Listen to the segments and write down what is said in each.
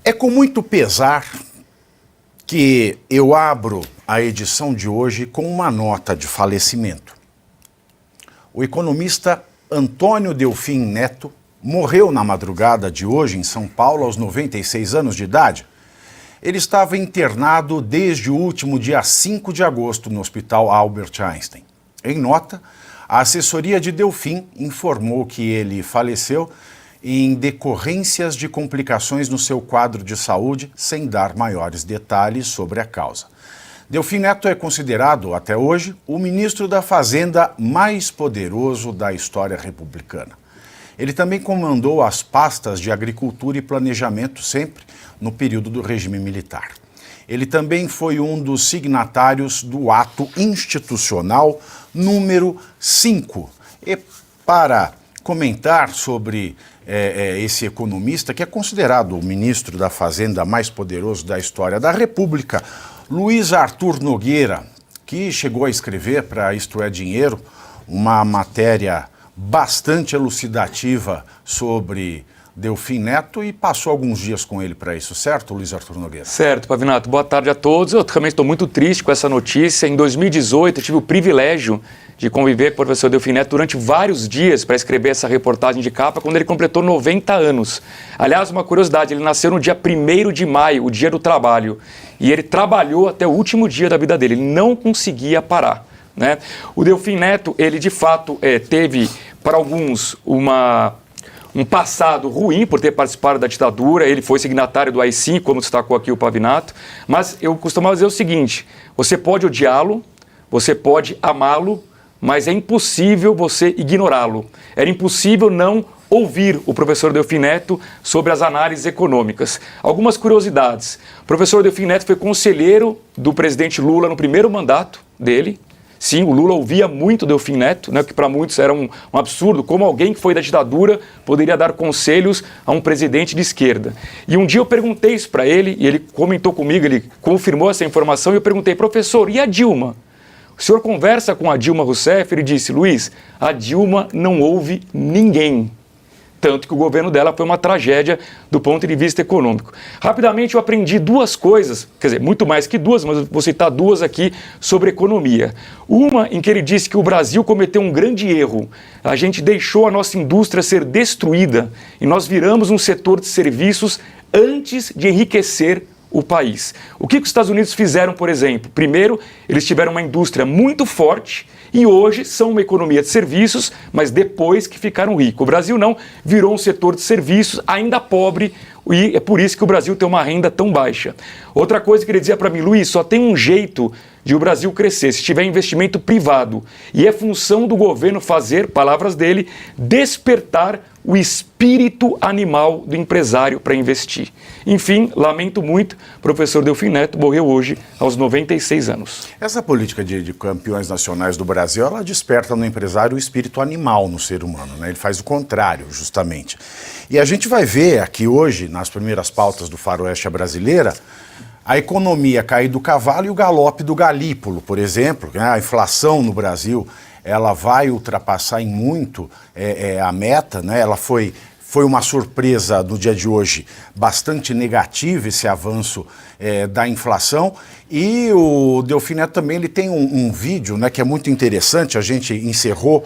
É com muito pesar que eu abro a edição de hoje com uma nota de falecimento. O economista Antônio Delfim Neto morreu na madrugada de hoje em São Paulo aos 96 anos de idade. Ele estava internado desde o último dia 5 de agosto no Hospital Albert Einstein. Em nota, a assessoria de Delfim informou que ele faleceu em decorrências de complicações no seu quadro de saúde, sem dar maiores detalhes sobre a causa. Delfim Neto é considerado, até hoje, o ministro da Fazenda mais poderoso da história republicana. Ele também comandou as pastas de Agricultura e Planejamento, sempre no período do regime militar. Ele também foi um dos signatários do ato institucional número 5. E para comentar sobre esse economista, que é considerado o ministro da Fazenda mais poderoso da história da República, Luiz Arthur Nogueira, que chegou a escrever para Isto é Dinheiro uma matéria bastante elucidativa sobre Delfim Neto e passou alguns dias com ele para isso, certo, Luiz Arthur Nogueira? Certo, Pavinato. Boa tarde a todos. Eu também estou muito triste com essa notícia. Em 2018, eu tive o privilégio de conviver com o professor Delfim Neto durante vários dias para escrever essa reportagem de capa, quando ele completou 90 anos. Aliás, uma curiosidade, ele nasceu no dia 1º de maio, o dia do trabalho, e ele trabalhou até o último dia da vida dele, ele não conseguia parar, né? O Delfim Neto, ele de fato teve, para alguns, um passado ruim por ter participado da ditadura, ele foi signatário do AI-5, como destacou aqui o Pavinato, mas eu costumava dizer o seguinte: você pode odiá-lo, você pode amá-lo, mas é impossível você ignorá-lo. Era impossível não ouvir o professor Delfim Neto sobre as análises econômicas. Algumas curiosidades. O professor Delfim Neto foi conselheiro do presidente Lula no primeiro mandato dele. Sim, o Lula ouvia muito Delfim Neto, né, que para muitos era um absurdo, como alguém que foi da ditadura poderia dar conselhos a um presidente de esquerda. E um dia eu perguntei isso para ele, e ele comentou comigo, ele confirmou essa informação, e eu perguntei: professor, e a Dilma? O senhor conversa com a Dilma Rousseff? Ele disse: Luiz, a Dilma não ouve ninguém. Tanto que o governo dela foi uma tragédia do ponto de vista econômico. Rapidamente eu aprendi duas coisas, quer dizer, muito mais que duas, mas vou citar duas aqui sobre economia. Uma em que ele disse que o Brasil cometeu um grande erro. A gente deixou a nossa indústria ser destruída e nós viramos um setor de serviços antes de enriquecer o país. O que os Estados Unidos fizeram, por exemplo? Primeiro, eles tiveram uma indústria muito forte e hoje são uma economia de serviços, mas depois que ficaram ricos. O Brasil não, virou um setor de serviços ainda pobre, e é por isso que o Brasil tem uma renda tão baixa. Outra coisa que ele dizia para mim: Luiz, só tem um jeito de o Brasil crescer, se tiver investimento privado. E é função do governo fazer, palavras dele, despertar o espírito animal do empresário para investir. Enfim, lamento muito, o professor Delfim Neto morreu hoje aos 96 anos. Essa política de campeões nacionais do Brasil, ela desperta no empresário o espírito animal no ser humano, né? Ele faz o contrário, justamente. E a gente vai ver aqui hoje, nas primeiras pautas do Faroeste Brasileira, a economia cair do cavalo e o galope do galípolo, por exemplo, né? A inflação no Brasil, ela vai ultrapassar em muito a meta, né? Ela foi uma surpresa no dia de hoje bastante negativa, esse avanço da inflação. E o Delfim Neto também ele tem um vídeo, né, que é muito interessante. A gente encerrou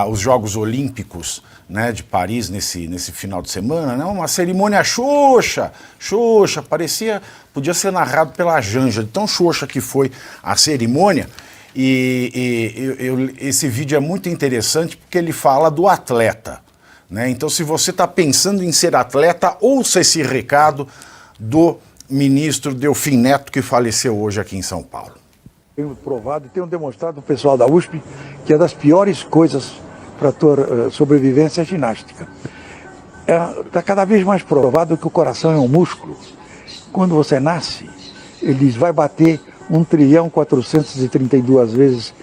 os Jogos Olímpicos, né, de Paris nesse final de semana, né, uma cerimônia xoxa, podia ser narrado pela Janja, de tão xoxa que foi a cerimônia. Esse vídeo é muito interessante porque ele fala do atleta, né? Então, se você está pensando em ser atleta, ouça esse recado do ministro Delfim Neto, que faleceu hoje aqui em São Paulo. Tenho provado e tenho demonstrado ao pessoal da USP que é das piores coisas para a tua sobrevivência a ginástica. Está cada vez mais provado que o coração é um músculo. Quando você nasce, ele vai bater 1.432 vezes,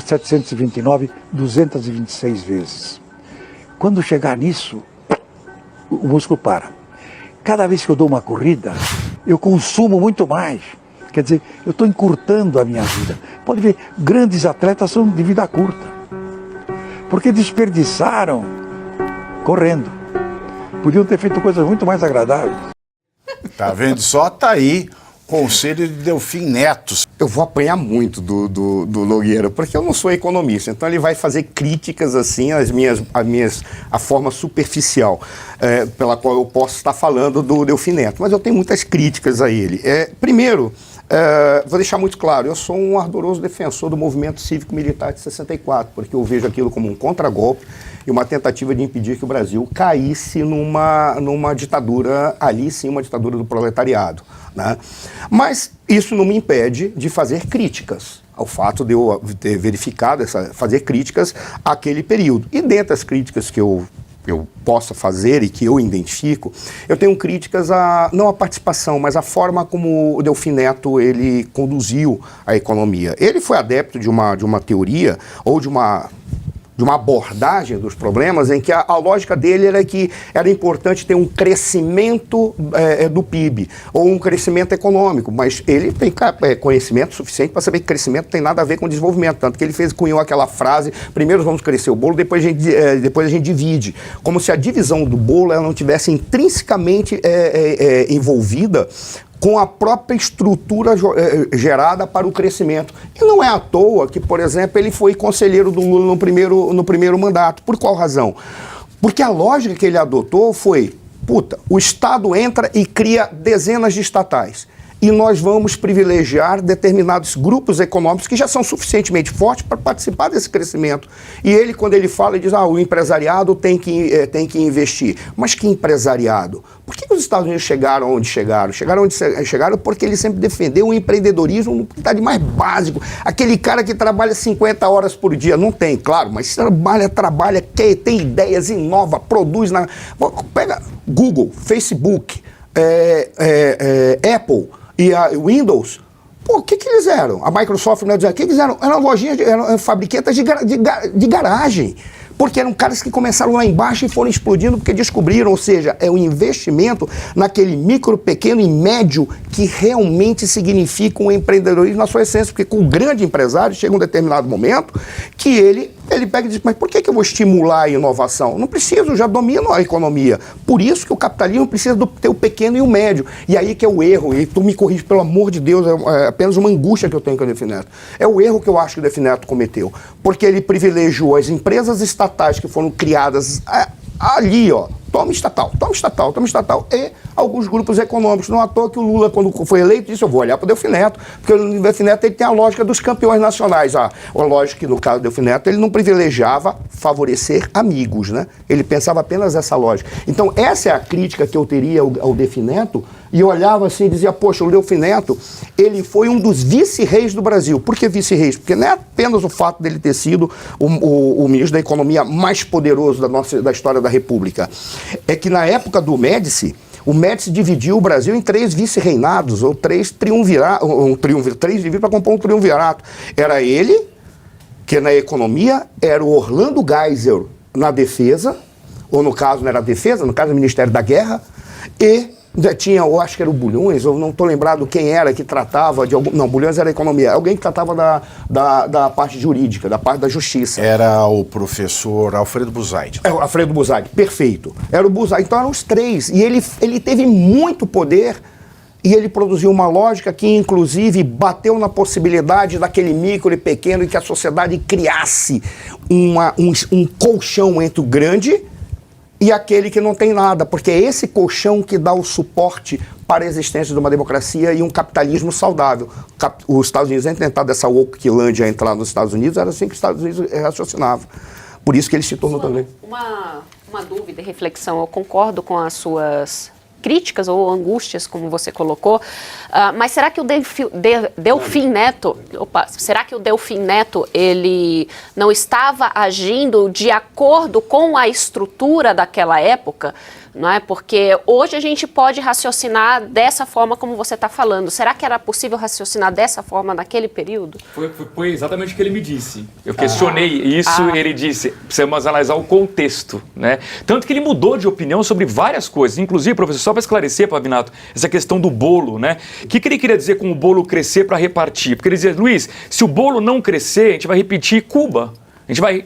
729, 226 vezes. Quando chegar nisso, o músculo para. Cada vez que eu dou uma corrida, eu consumo muito mais. Quer dizer, eu estou encurtando a minha vida. Pode ver, grandes atletas são de vida curta. Porque desperdiçaram correndo. Podiam ter feito coisas muito mais agradáveis. Tá vendo só? Tá aí. Conselho de Delfim Neto. Eu vou apanhar muito do Nogueira, porque eu não sou economista, então ele vai fazer críticas assim a forma superficial pela qual eu posso estar falando do Delfim Neto, mas eu tenho muitas críticas a ele. Primeiro, vou deixar muito claro, eu sou um ardoroso defensor do movimento cívico-militar de 64, porque eu vejo aquilo como um contragolpe e uma tentativa de impedir que o Brasil caísse numa ditadura, ali sim, uma ditadura do proletariado. Né? Mas isso não me impede de fazer críticas ao fato de eu ter verificado, fazer críticas àquele período. E dentre as críticas que eu possa fazer e que eu identifico, eu tenho críticas não à participação, mas à forma como o Delfim Neto ele conduziu a economia. Ele foi adepto de uma teoria ou de uma abordagem dos problemas em que a lógica dele era que era importante ter um crescimento do PIB ou um crescimento econômico, mas ele tem conhecimento suficiente para saber que crescimento tem nada a ver com desenvolvimento, tanto que ele cunhou aquela frase, primeiro vamos crescer o bolo, depois a gente divide, como se a divisão do bolo ela não tivesse intrinsecamente envolvida com a própria estrutura gerada para o crescimento. E não é à toa que, por exemplo, ele foi conselheiro do Lula no primeiro mandato. Por qual razão? Porque a lógica que ele adotou foi, o Estado entra e cria dezenas de estatais. E nós vamos privilegiar determinados grupos econômicos que já são suficientemente fortes para participar desse crescimento. E ele, quando ele fala, ele diz, o empresariado tem que investir. Mas que empresariado? Por que os Estados Unidos chegaram onde chegaram? Chegaram porque ele sempre defendeu o empreendedorismo no que está de mais básico. Aquele cara que trabalha 50 horas por dia. Não tem, claro, mas trabalha, tem ideias, inova, produz. Pega Google, Facebook, Apple e a Windows. O que eles eram? A Microsoft, o que eles eram? Eram lojinhas, eram fabriquetas de garagem. Porque eram caras que começaram lá embaixo e foram explodindo porque descobriram, ou seja, é um investimento naquele micro, pequeno e médio que realmente significa um empreendedorismo na sua essência, porque com o grande empresário chega um determinado momento que ele pega e diz, mas por que eu vou estimular a inovação? Não preciso, já domino a economia. Por isso que o capitalismo precisa ter o pequeno e o médio. E aí que é o erro, e tu me corrige, pelo amor de Deus, é apenas uma angústia que eu tenho com o Delfim Neto. É o erro que eu acho que o Delfim Neto cometeu. Porque ele privilegiou as empresas estatais que foram criadas ali, toma estatal, e alguns grupos econômicos. Não à toa que o Lula, quando foi eleito, disse, eu vou olhar para o Delfim Neto, porque o Delfim Neto ele tem a lógica dos campeões nacionais. A lógica que, no caso do Delfim Neto, ele não privilegiava favorecer amigos, né? Ele pensava apenas essa lógica. Então, essa é a crítica que eu teria ao Delfim Neto, e eu olhava assim e dizia, poxa, o Delfim Neto, ele foi um dos vice-reis do Brasil. Por que vice-reis? Porque não é apenas o fato dele ter sido o ministro da Economia mais poderoso da história da República. É que na época do Médici, o Médici dividiu o Brasil em 3 vice-reinados, ou 3 triunviratos, 3 divididos para compor um triunvirato. Era ele, que na economia, era o Orlando Geisel na defesa, ou no caso não era a defesa, no caso do Ministério da Guerra, e tinha, eu acho que era o Bulhões, eu não estou lembrado quem era que tratava de algum... Não, Bulhões era economia. Alguém que tratava da parte jurídica, da parte da justiça. Era o professor Alfredo Buzaide. É, o Alfredo Buzaide, perfeito. Era o Buzaide. Então eram os 3. E ele teve muito poder e ele produziu uma lógica que, inclusive, bateu na possibilidade daquele micro e pequeno e que a sociedade criasse um colchão entre o grande e aquele que não tem nada, porque é esse colchão que dá o suporte para a existência de uma democracia e um capitalismo saudável. Os Estados Unidos, antes de entrar dessa Wokelândia a entrar nos Estados Unidos, era assim que os Estados Unidos raciocinavam. Por isso que ele se tornou também. Uma dúvida e reflexão, eu concordo com as suas críticas ou angústias, como você colocou, mas será que o Delfim Neto, será que o Delfim Neto, ele não estava agindo de acordo com a estrutura daquela época? Não é? Porque hoje a gente pode raciocinar dessa forma como você está falando. Será que era possível raciocinar dessa forma naquele período? Foi exatamente o que ele me disse. Eu questionei isso e ele disse, precisamos analisar o contexto, né? Tanto que ele mudou de opinião sobre várias coisas. Inclusive, professor, só para esclarecer, Pavinato, essa questão do bolo, né? O que ele queria dizer com o bolo crescer para repartir? Porque ele dizia, Luiz, se o bolo não crescer, a gente vai repetir Cuba. A gente vai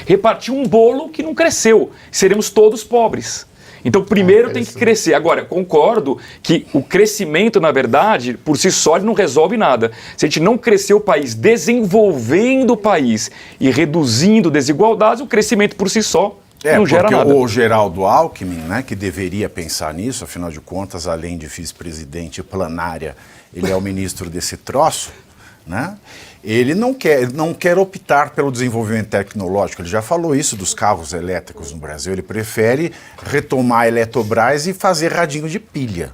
repartir um bolo que não cresceu. Seremos todos pobres. Então, primeiro tem que crescer. Agora, concordo que o crescimento, na verdade, por si só, ele não resolve nada. Se a gente não crescer o país desenvolvendo o país e reduzindo desigualdades, o crescimento por si só não gera nada. Porque o Geraldo Alckmin, né, que deveria pensar nisso, afinal de contas, além de vice-presidente planária, ele é o ministro desse troço, né? Ele não quer optar pelo desenvolvimento tecnológico. Ele já falou isso dos carros elétricos no Brasil. Ele prefere retomar a Eletrobras e fazer radinho de pilha.